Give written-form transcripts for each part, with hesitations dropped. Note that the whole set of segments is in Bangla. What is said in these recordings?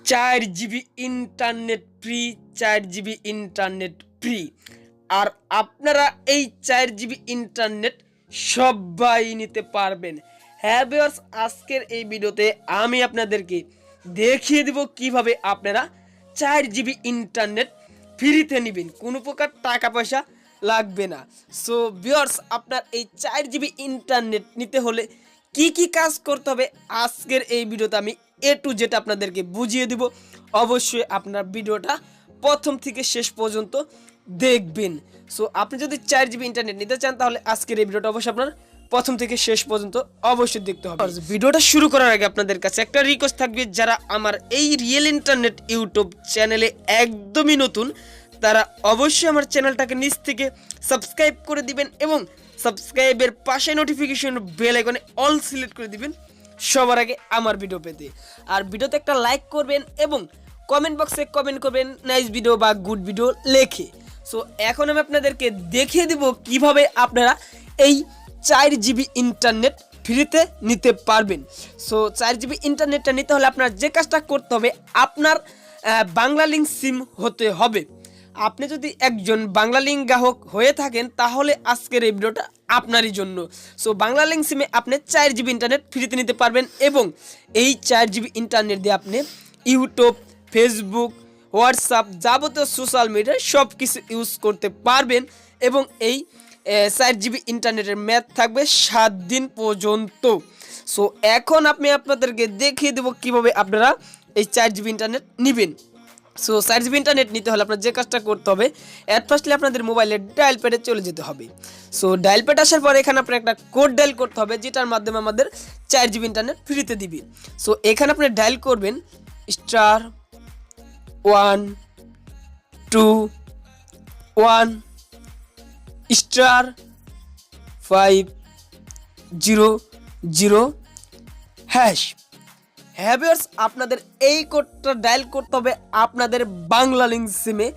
4 GB internet free, 4 GB internet free. আর আপনারা এই 4 GB ইন্টারনেট সবাই নিতে পারবেন। হ্যাঁ ভিউয়ার্স, আজকের এই ভিডিওতে আমি আপনাদেরকে দেখিয়ে দিব কিভাবে আপনারা 4 GB ইন্টারনেট ফ্রিতে নেবেন, কোনো প্রকার টাকা পয়সা লাগবে না। সো ভিউয়ার্স, আপনার এই 4 GB ইন্টারনেট নিতে হলে কি কি কাজ করতে হবে আজকের এই ভিডিওতে আমি A to Z আপনাদেরকে বুঝিয়ে দিব। অবশ্যই আপনার ভিডিওটা প্রথম থেকে শেষ পর্যন্ত দেখবেন। সো আপনি যদি 4 GB ইন্টারনেট নিতে চান তাহলে আজকের এই ভিডিওটা অবশ্যই আপনার প্রথম থেকে শেষ পর্যন্ত অবশ্যই দেখতে হবে। ভিডিওটা শুরু করার আগে আপনাদের কাছে একটা রিকোয়েস্ট থাকবে, যারা আমার এই রিয়েল ইন্টারনেট ইউটিউব চ্যানেলে একদমই নতুন তারা অবশ্যই আমার চ্যানেলটাকে নিচ থেকে সাবস্ক্রাইব করে দিবেন এবং সাবস্ক্রাইবের পাশে নোটিফিকেশন বেল আইকনে অল সিলেক্ট করে দিবেন সবার আগে আমার ভিডিও পেতে। আর ভিডিওতে একটা লাইক করবেন এবং কমেন্ট বক্সে কমেন্ট করবেন নাইস ভিডিও বা গুড ভিডিও লেখে। সো এখন আমি আপনাদেরকে দেখিয়ে দিব কিভাবে আপনারা এই 4 GB ইন্টারনেট ফ্রিতে নিতে পারবেন। সো 4 GB ইন্টারনেটটা নিতে হলে আপনার যে কাজটা করতে হবে, আপনার বাংলা লিঙ্ক সিম হতে হবে। আপনি যদি একজন বাংলা লিঙ্ক গ্রাহক হয়ে থাকেন তাহলে আজকের এই ভিডিওটা আপনারই জন্য। সো বাংলা লিঙ্ক সিমে আপনি 4 GB ইন্টারনেট ফ্রিতে নিতে পারবেন এবং এই 4 GB ইন্টারনেট দিয়ে আপনি ইউটিউব, ফেসবুক, হোয়াটসঅ্যাপ যাবতীয় সোশ্যাল মিডিয়া সব কিছু ইউজ করতে পারবেন এবং এই 4 GB ইন্টারনেটের মেয়াদ থাকবে 7 দিন পর্যন্ত। সো এখন আমি আপনাদেরকে দেখিয়ে দেবো কিভাবে আপনারা এই 4 GB ইন্টারনেট নেবেন। সো 4 GB ইন্টারনেট নিতে হলে আপনার যে কাজটা করতে হবে, অ্যাট ফার্স্টলি আপনাদের মোবাইলের ডায়াল প্যাডে চলে যেতে হবে। সো ডায়াল প্যাড আসার পরে এখানে আপনার একটা কোড ডায়াল করতে হবে, যেটার মাধ্যমে আমাদের 4 GB ইন্টারনেট ফ্রিতে দিবে। সো এখানে আপনি ডায়াল করবেন *121*500#। হ্যাঁ ভিউয়ার্স, আপনাদের এই কোডটা ডায়াল করতে হবে আপনাদের বাংলা লিঙ্ক সিমে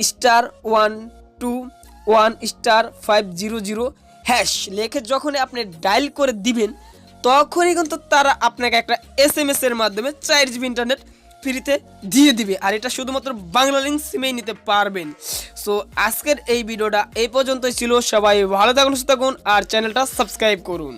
*121*500# লিখে যখনই আপনি ডায়াল করে দিবেন তখনই কিন্তু তারা আপনাকে একটা SMS এর মাধ্যমে 4 GB ইন্টারনেট ফ্রিতে দিয়ে দিবে। আর এটা শুধুমাত্র বাংলা লিঙ্ক সিমেই নিতে পারবেন। সো আজকের এই ভিডিওটা এই পর্যন্তই ছিল। সবাই ভালো থাকুন, সুস্থ থাকুন আর চ্যানেলটা সাবস্ক্রাইব করুন।